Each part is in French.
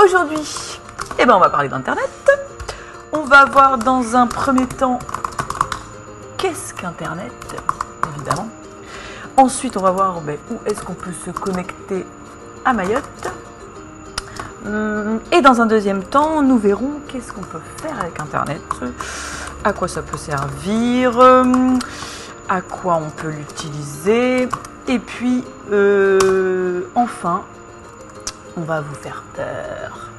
aujourd'hui, on va parler d'Internet. On va voir dans un premier temps qu'est-ce qu'Internet, évidemment. Ensuite, on va voir où est-ce qu'on peut se connecter à Mayotte. Et dans un deuxième temps, nous verrons qu'est-ce qu'on peut faire avec Internet, à quoi ça peut servir, à quoi on peut l'utiliser. Et puis, enfin, on va vous faire peur.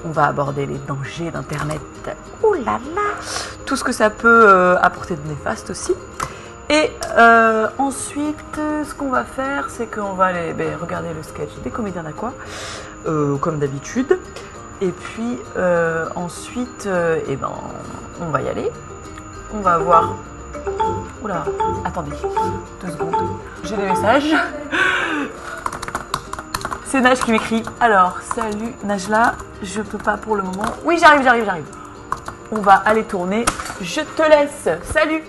On va aborder les dangers d'Internet. Ouh là là, tout ce que ça peut apporter de néfaste aussi. Et ensuite, ce qu'on va faire, c'est qu'on va aller regarder le sketch des comédiens d'Aqua, comme d'habitude. Et puis ensuite, on va y aller. On va voir. Oula, attendez, 2 secondes. J'ai des messages. C'est Naj qui m'écrit. Alors, salut Najla, je peux pas pour le moment. Oui, j'arrive. On va aller tourner. Je te laisse. Salut.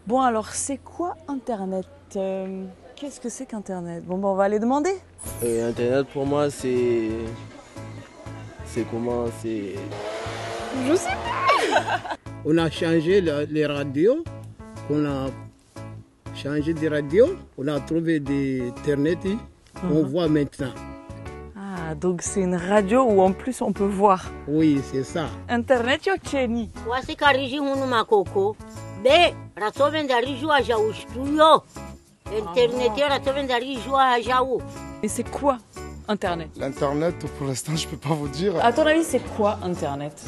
Bon, alors, c'est quoi Internet? Qu'est-ce que c'est qu'Internet? Bon, on va aller demander. Internet, pour moi, c'est comment? C'est... Je sais pas. On a changé les radios. On a changé des radios. On a trouvé des Internet. On voit maintenant. Ah, donc c'est une radio où en plus on peut voir. Oui, c'est ça. Internet, yo cheni. Wasi kariji hunu makoko. Be, ratsoven dari jua jaustuyo. Internet ratsoven dari jua jau. Et c'est quoi Internet? L'Internet, pour l'instant, je peux pas vous dire. À ton avis, c'est quoi Internet?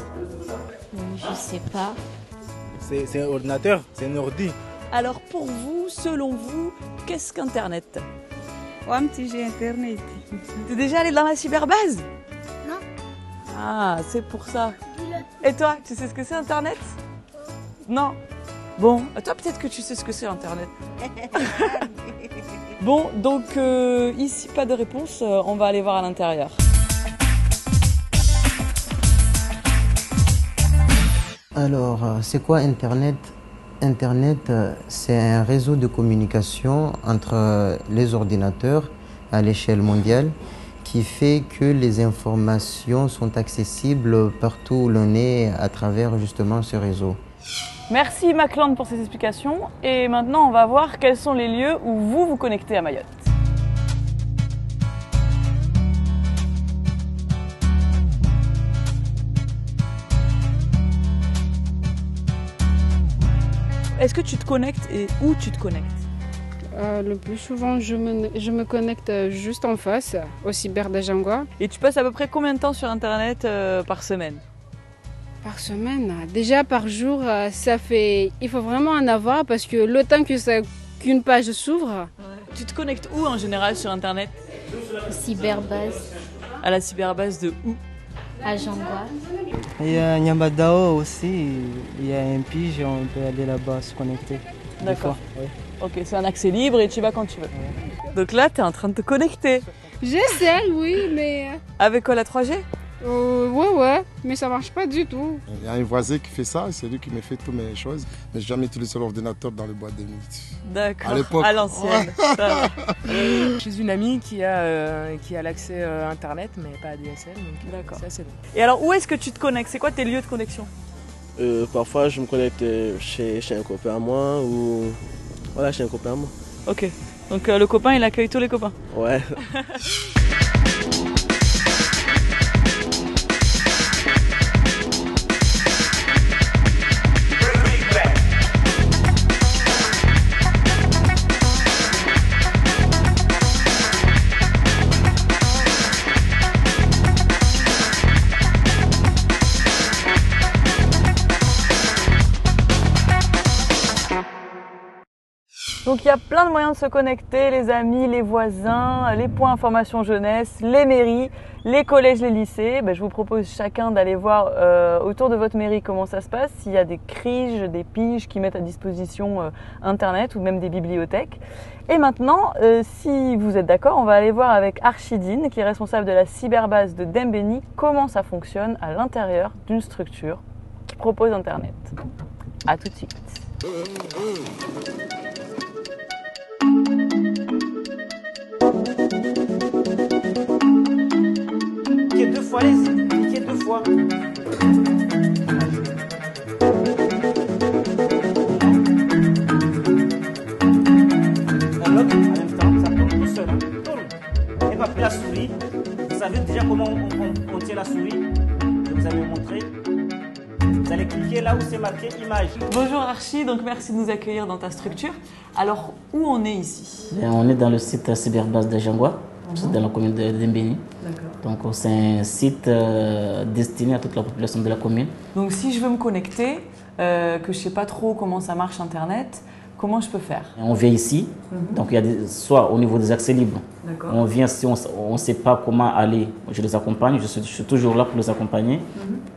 Je sais pas. C'est un ordinateur, c'est un ordi. Alors pour vous, selon vous, qu'est-ce qu'Internet? J'ai Internet. T'es déjà allé dans la cyberbase? Non. Ah, c'est pour ça. Et toi, tu sais ce que c'est Internet? Non. Bon, toi peut-être que tu sais ce que c'est Internet. Bon, donc ici pas de réponse, on va aller voir à l'intérieur. Alors, c'est quoi Internet? Internet, c'est un réseau de communication entre les ordinateurs à l'échelle mondiale qui fait que les informations sont accessibles partout où l'on est à travers justement ce réseau. Merci Macland pour ces explications. Et maintenant, on va voir quels sont les lieux où vous vous connectez à Mayotte. Est-ce que tu te connectes et où tu te connectes? Le plus souvent, je me connecte juste en face, au cyber d'Ajangwa. Et tu passes à peu près combien de temps sur Internet par semaine? Par semaine, déjà par jour, ça fait... Il faut vraiment en avoir parce que le temps qu'une page s'ouvre... Tu te connectes où en général sur Internet? Cyberbase. À la cyberbase de où? À Jangwa. Il y a Nyambadao aussi, il y a un pige, on peut aller là-bas se connecter. D'accord. Ouais. Ok, c'est un accès libre et tu vas quand tu veux. Ouais. Donc là, tu es en train de te connecter. J'essaie, oui, mais... Avec quoi, la 3G? Ouais, mais ça marche pas du tout. Il y a un voisin qui fait ça, c'est lui qui me fait toutes mes choses. Mais j'ai jamais utilisé l'ordinateur dans le boîte de nuit. D'accord, à l'époque. À l'ancienne. Je suis une amie qui a l'accès Internet, mais pas à DSL, donc d'accord. C'est assez long. Et alors, où est-ce que tu te connectes? C'est quoi tes lieux de connexion? Parfois, je me connecte chez un copain à moi ou... Voilà, chez un copain à moi. Ok, donc le copain, il accueille tous les copains? Ouais. Donc il y a plein de moyens de se connecter, les amis, les voisins, les points information jeunesse, les mairies, les collèges, les lycées. Je vous propose chacun d'aller voir autour de votre mairie comment ça se passe, s'il y a des criges, des piges qui mettent à disposition Internet ou même des bibliothèques. Et maintenant, si vous êtes d'accord, on va aller voir avec Archidine, qui est responsable de la cyberbase de Dembéni, comment ça fonctionne à l'intérieur d'une structure qui propose Internet. A tout de suite. fois. En même temps, ça tourne tout seul. Hein. Tourne. Et pas plus la souris. Vous savez déjà comment on tient la souris? Je vous avais montré. Vous allez cliquer là où c'est marqué image. Bonjour Archie, donc merci de nous accueillir dans ta structure. Alors, où on est ici? On est dans le site cyberbase de Jangwa, c'est dans la commune de Dembéni. Donc c'est un site destiné à toute la population de la commune. Donc si je veux me connecter, que je ne sais pas trop comment ça marche Internet, comment je peux faire? On vient ici, donc il y a soit au niveau des accès libres, on vient si on ne sait pas comment aller, je les accompagne, je suis toujours là pour les accompagner.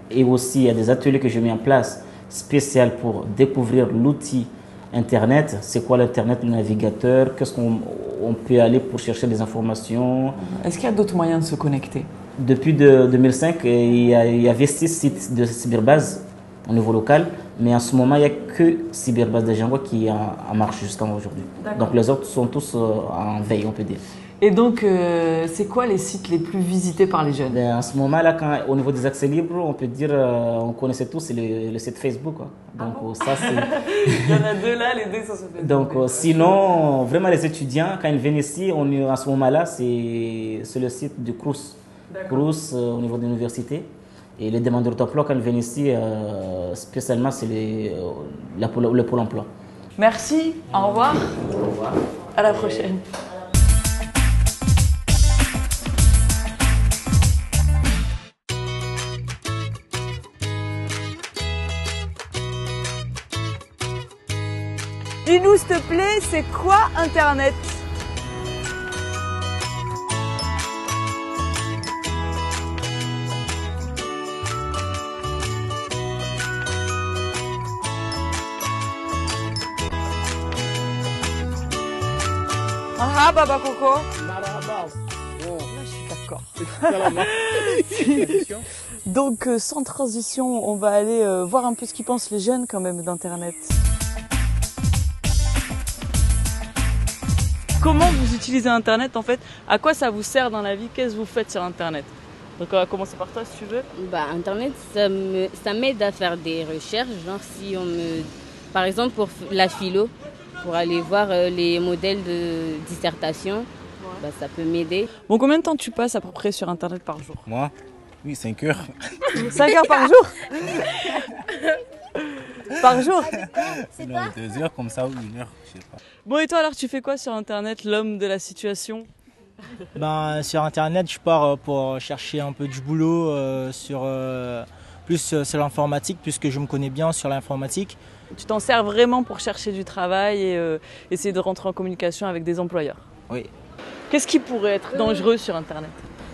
Et aussi il y a des ateliers que je mets en place spécial pour découvrir l'outil Internet, c'est quoi l'Internet, le navigateur, qu'est-ce qu'on peut aller pour chercher des informations. Est-ce qu'il y a d'autres moyens de se connecter? Depuis 2005, il y avait 6 sites de cyberbase au niveau local, mais en ce moment, il n'y a que Cyberbase de Jangwa qui est en marche jusqu'à aujourd'hui. Donc les autres sont tous en veille, on peut dire. Et donc, c'est quoi les sites les plus visités par les jeunes? En ce moment, là, au niveau des accès libres, on peut dire, on connaissait tous, c'est le site Facebook. Quoi. Donc, ça, c'est... Il y en a deux là, les deux sont sur Facebook. Donc, sinon, vraiment, les étudiants, quand ils viennent ici, en ce moment-là, c'est le site du CRUS. CRUS, au niveau de l'université. Et les demandeurs d'emploi, quand ils viennent ici, spécialement, c'est le Pôle emploi. Merci, au revoir. Au revoir. À la prochaine. Dis-nous, s'il te plaît, c'est quoi Internet? Ah, Baba Coco. Là, je suis d'accord. Donc, sans transition, on va aller voir un peu ce qu'ils pensent les jeunes quand même d'Internet. Comment vous utilisez Internet en fait? À quoi ça vous sert dans la vie? Qu'est-ce que vous faites sur Internet? Donc on va commencer par toi si tu veux. Internet, ça m'aide à faire des recherches. Genre si on me... Par exemple pour la philo, pour aller voir les modèles de dissertation, ça peut m'aider. Bon, combien de temps tu passes à peu près sur Internet par jour? Moi? Oui, 5 heures. 5 heures par jour? Par jour? Non, 2 heures comme ça ou 1 heure, je sais pas. Bon, et toi alors, tu fais quoi sur Internet, l'homme de la situation? Sur Internet, je pars pour chercher un peu du boulot plus sur l'informatique, puisque je me connais bien sur l'informatique. Tu t'en sers vraiment pour chercher du travail et essayer de rentrer en communication avec des employeurs? Oui. Qu'est-ce qui pourrait être dangereux sur Internet?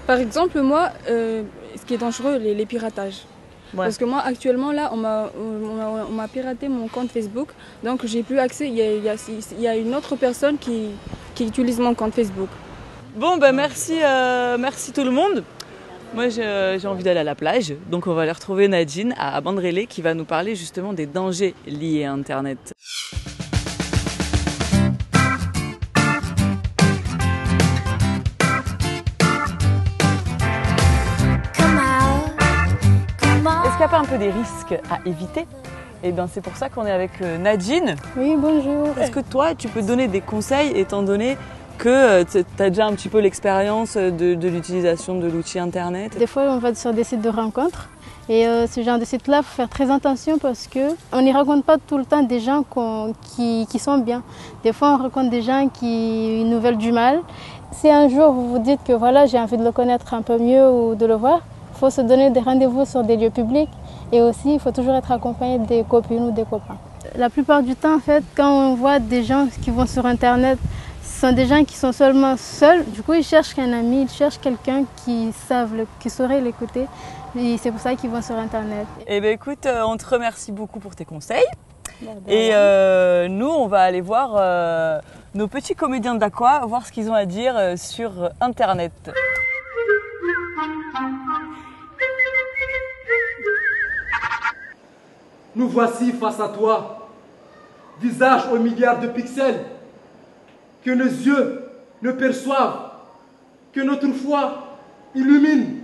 Par exemple, moi, ce qui est dangereux, les piratages. Ouais. Parce que moi, actuellement, là, on m'a piraté mon compte Facebook. Donc, j'ai plus accès. Il y a une autre personne qui utilise mon compte Facebook. Bon, merci tout le monde. Moi, j'ai envie d'aller à la plage. Donc, on va aller retrouver Nadine à Bandrélé qui va nous parler justement des dangers liés à Internet. Est-ce qu'il n'y a pas un peu des risques à éviter? Eh bien, c'est pour ça qu'on est avec Nadine. Oui, bonjour. Est-ce que toi, tu peux donner des conseils étant donné que tu as déjà un petit peu l'expérience de l'utilisation de l'outil Internet? Des fois, on va sur des sites de rencontres. Et ce genre de site-là, il faut faire très attention parce qu'on n'y rencontre pas tout le temps des gens qui sont bien. Des fois, on rencontre des gens qui nous veulent du mal. Si un jour, vous vous dites que voilà, j'ai envie de le connaître un peu mieux ou de le voir, il faut se donner des rendez-vous sur des lieux publics et aussi il faut toujours être accompagné des copines ou des copains. La plupart du temps, en fait, quand on voit des gens qui vont sur Internet, ce sont des gens qui sont seulement seuls. Du coup, ils cherchent qu'un ami, ils cherchent quelqu'un qui saurait l'écouter. Et c'est pour ça qu'ils vont sur Internet. Eh bien, écoute, on te remercie beaucoup pour tes conseils. Et nous, on va aller voir nos petits comédiens d'Aqua, voir ce qu'ils ont à dire sur Internet. Nous voici face à toi, visage aux milliards de pixels, que nos yeux ne perçoivent, que notre foi illumine.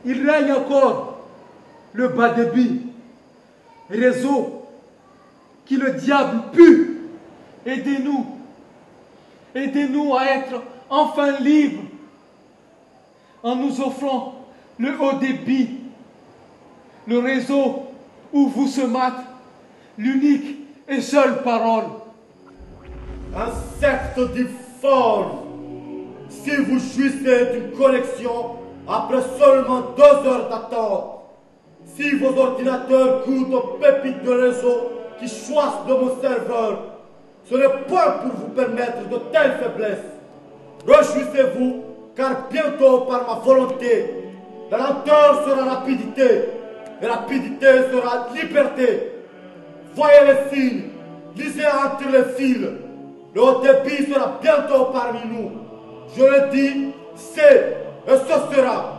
il règne encore le bas débit, réseau qui le diable pue. Aidez-nous, aidez-nous à être enfin libres en nous offrant le haut débit, le réseau où vous se mate, l'unique et seule parole. Insecte difforme, si vous jouissez d'une connexion après seulement 2 heures d'attente, si vos ordinateurs goûtent aux pépites de réseau qui choisissent de mon serveur, ce n'est pas pour vous permettre de telles faiblesses. Réjouissez-vous, car bientôt, par ma volonté, la lenteur sera rapidité, et rapidité sera liberté. Voyez les signes, lisez entre les fils. Le haut débit sera bientôt parmi nous. Je le dis, c'est et ce sera.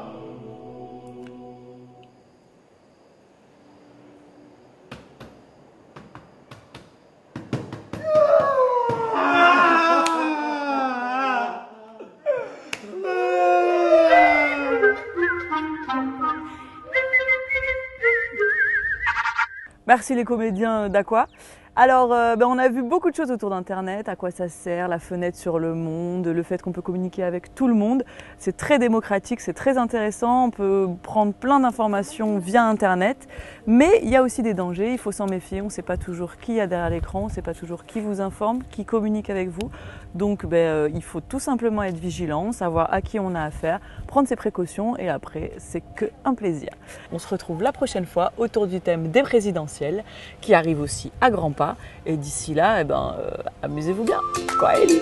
Merci les comédiens d'Aqua. Alors, on a vu beaucoup de choses autour d'Internet, à quoi ça sert, la fenêtre sur le monde, le fait qu'on peut communiquer avec tout le monde. C'est très démocratique, c'est très intéressant, on peut prendre plein d'informations via Internet. Mais il y a aussi des dangers, il faut s'en méfier, on ne sait pas toujours qui y a derrière l'écran, on ne sait pas toujours qui vous informe, qui communique avec vous. Donc il faut tout simplement être vigilant, savoir à qui on a affaire, prendre ses précautions et après c'est qu'un plaisir. On se retrouve la prochaine fois autour du thème des présidentielles qui arrive aussi à grands pas. Et d'ici là, amusez-vous bien. Quoi, Ellie ?